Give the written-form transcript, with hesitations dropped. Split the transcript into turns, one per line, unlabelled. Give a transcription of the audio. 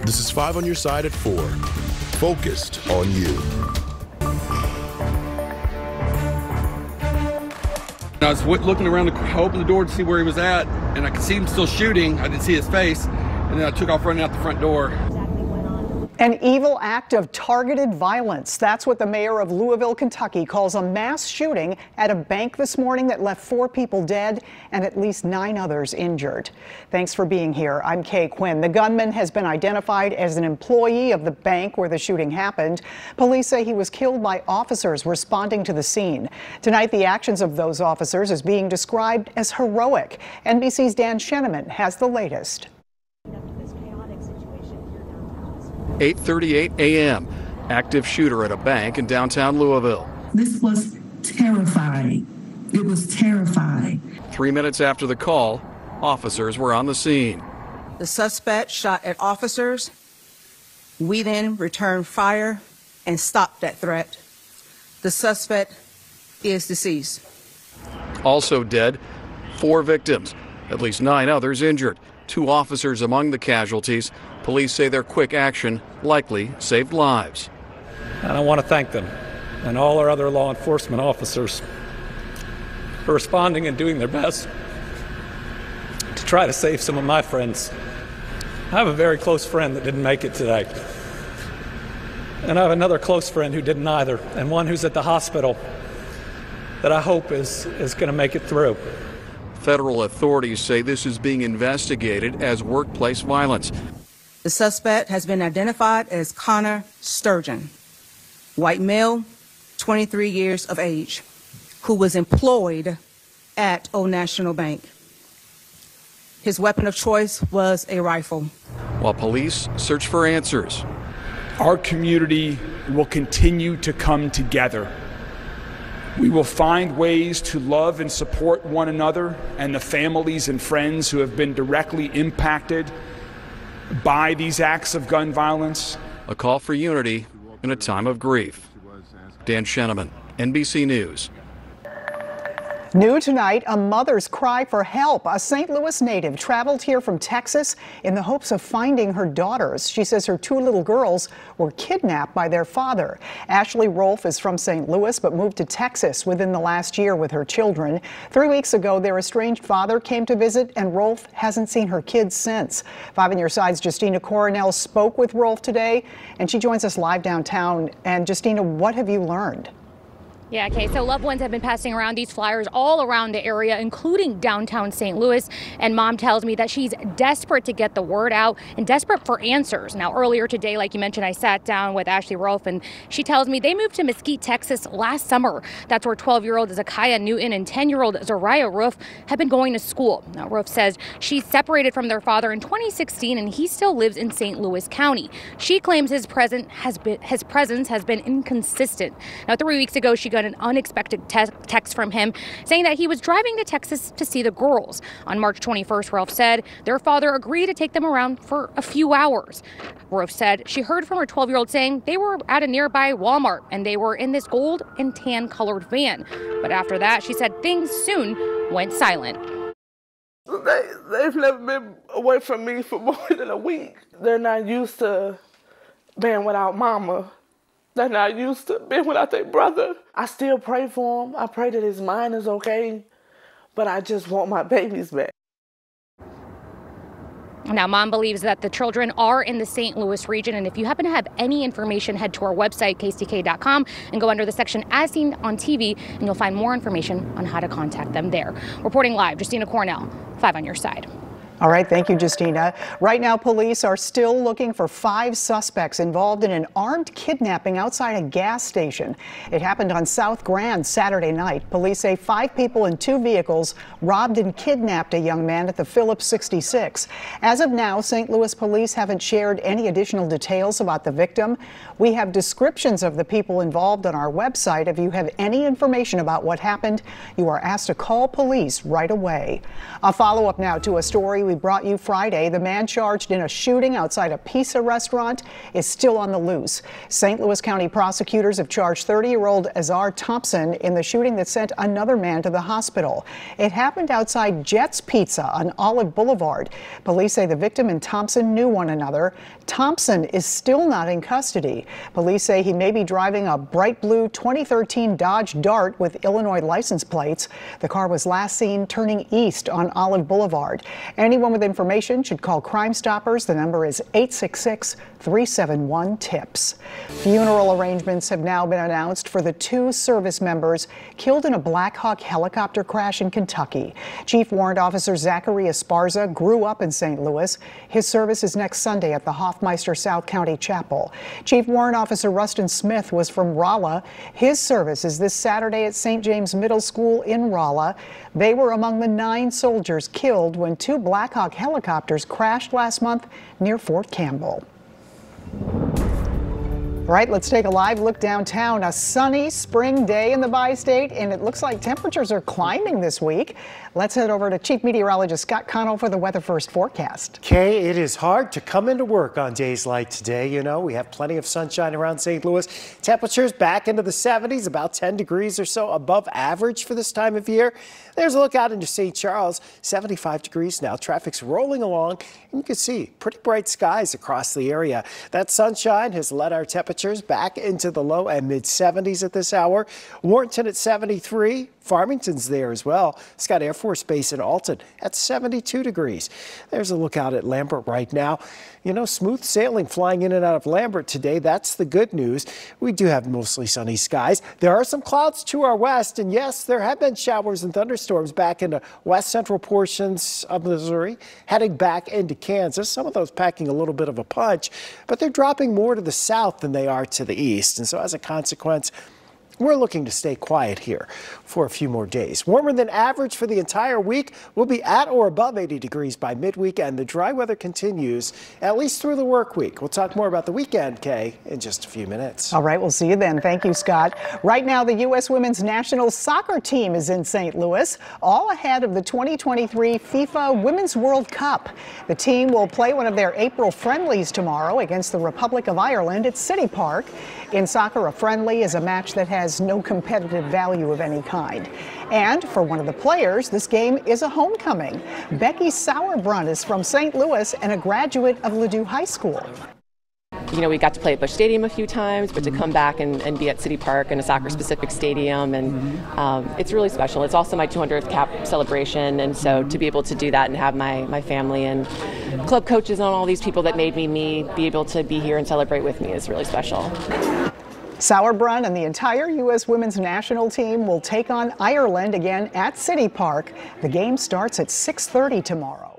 This is 5 on your side at 4. Focused on you.
I was looking around to open the door to see where he was at, and I could see him still shooting. I didn't see his face, and then I took off running out the front door.
An evil act of targeted violence. That's what the mayor of Louisville, Kentucky calls a mass shooting at a bank this morning that left 4 people dead and at least 9 others injured. Thanks for being here. I'm Kay Quinn. The gunman has been identified as an employee of the bank where the shooting happened. Police say he was killed by officers responding to the scene. Tonight, the actions of those officers is being described as heroic. NBC's Dan Scheneman has the latest.
8:38 a.m. Active shooter at a bank in downtown Louisville.
This was terrifying. It was terrifying.
3 minutes after the call, officers were on the scene.
The suspect shot at officers. We then returned fire and stopped that threat. The suspect is deceased.
Also dead, 4 victims, at least 9 others injured. 2 officers among the casualties. Police say their quick action likely saved lives.
And I want to thank them and all our other law enforcement officers for responding and doing their best to try to save some of my friends. I have a very close friend that didn't make it today. And I have another close friend who didn't either, and one who's at the hospital that I hope is going to make it through.
Federal authorities say this is being investigated as workplace violence.
The suspect has been identified as Connor Sturgeon, white male, 23 years of age, who was employed at Old National Bank. His weapon of choice was a rifle.
While police search for answers.
Our community will continue to come together. We will find ways to love and support one another and the families and friends who have been directly impacted by these acts of gun violence.
A call for unity in a time of grief. Dan Scheneman, NBC News.
New tonight, a mother's cry for help. A St. Louis native traveled here from Texas in the hopes of finding her daughters. She says her 2 little girls were kidnapped by their father. Ashley Rolfe is from St. Louis but moved to Texas within the last year with her children. 3 weeks ago, their estranged father came to visit, and Rolfe hasn't seen her kids since. 5 on your side's Justina Coronel spoke with Rolfe today, and she joins us live downtown. And Justina, what have you learned?
Yeah, okay, so loved ones have been passing around these flyers all around the area, including downtown St. Louis. And mom tells me that she's desperate to get the word out and desperate for answers. Now, earlier today, like you mentioned, I sat down with Ashley Rolfe, and she tells me they moved to Mesquite, Texas last summer. That's where 12-year-old Zakiah Newton and 10-year-old Zariah Roof have been going to school. Now, Roof says she's separated from their father in 2016, and he still lives in St. Louis County. She claims his presence has been inconsistent. Now, 3 weeks ago, she got an unexpected text from him saying that he was driving to Texas to see the girls. On March 21st, Rolfe said their father agreed to take them around for a few hours. Rolfe said she heard from her 12-year-old saying they were at a nearby Walmart and they were in this gold and tan colored van. But after that, she said things soon went silent.
They've never been away from me for more than a week. They're not used to being without mama. They're not used to being without their brother. I still pray for him. I pray that his mind is okay, but I just want my babies back.
Now, mom believes that the children are in the St. Louis region, and if you happen to have any information, head to our website, kstk.com, and go under the section As Seen on TV, and you'll find more information on how to contact them there. Reporting live, Justina Coronel, 5 on your side.
All right, thank you, Justina. Right now, police are still looking for 5 suspects involved in an armed kidnapping outside a gas station. It happened on South Grand Saturday night. Police say 5 people in 2 vehicles robbed and kidnapped a young man at the Phillips 66. As of now, St. Louis police haven't shared any additional details about the victim. We have descriptions of the people involved on our website. If you have any information about what happened, you are asked to call police right away. A follow-up now to a story we we brought you Friday. The man charged in a shooting outside a pizza restaurant is still on the loose. St. Louis County prosecutors have charged 30-year-old Azar Thompson in the shooting that sent another man to the hospital. It happened outside Jet's Pizza on Olive Boulevard. Police say the victim and Thompson knew one another. Thompson is still not in custody. Police say he may be driving a bright blue 2013 Dodge Dart with Illinois license plates. The car was last seen turning east on Olive Boulevard. Anyone with information should call Crime Stoppers. The number is 866-371-TIPS. Funeral arrangements have now been announced for the 2 service members killed in a Black Hawk helicopter crash in Kentucky. Chief Warrant Officer Zachary Esparza grew up in St. Louis. His service is next Sunday at the Hoffmeister South County Chapel. Chief Warrant Officer Rustin Smith was from Rolla. His service is this Saturday at St. James Middle School in Rolla. They were among the 9 soldiers killed when 2 Black Hawk helicopters crashed last month near Fort Campbell. All right, let's take a live look downtown. A sunny spring day in the bi-state, and it looks like temperatures are climbing this week. Let's head over to Chief Meteorologist Scott Connell for the Weather First forecast.
Kay, it is hard to come into work on days like today. You know, we have plenty of sunshine around St. Louis. Temperatures back into the 70s, about 10 degrees or so above average for this time of year. There's a look out into St. Charles, 75 degrees now. Traffic's rolling along, and you can see pretty bright skies across the area. That sunshine has led our temperatures back into the low and mid 70s at this hour. Warrenton at 73. Farmington's there as well. Scott Air Force Base in Alton at 72 degrees. There's a look out at Lambert right now. You know, smooth sailing flying in and out of Lambert today. That's the good news. We do have mostly sunny skies. There are some clouds to our west, and yes, there have been showers and thunderstorms back into west central portions of Missouri, heading back into Kansas. Some of those packing a little bit of a punch, but they're dropping more to the south than they are to the east. And so as a consequence, we're looking to stay quiet here for a few more days. Warmer than average for the entire week. We'll be at or above 80 degrees by midweek, and the dry weather continues at least through the work week. We'll talk more about the weekend, Kay, in just a few minutes.
All right, we'll see you then. Thank you, Scott. Right now, the U.S. women's national soccer team is in St. Louis, all ahead of the 2023 FIFA Women's World Cup. The team will play one of their April friendlies tomorrow against the Republic of Ireland at City Park. In soccer, a friendly is a match that has no competitive value of any kind. And for one of the players, this game is a homecoming. Becky Sauerbrunn is from St. Louis and a graduate of Ladue High School.
You know, we got to play at Busch Stadium a few times, but to come back and be at City Park in a soccer-specific stadium, and it's really special. It's also my 200th cap celebration, and so to be able to do that and have my family and club coaches and all these people that made me be able to be here and celebrate with me is really special.
Sauerbrunn and the entire U.S. women's national team will take on Ireland again at City Park. The game starts at 6:30 tomorrow.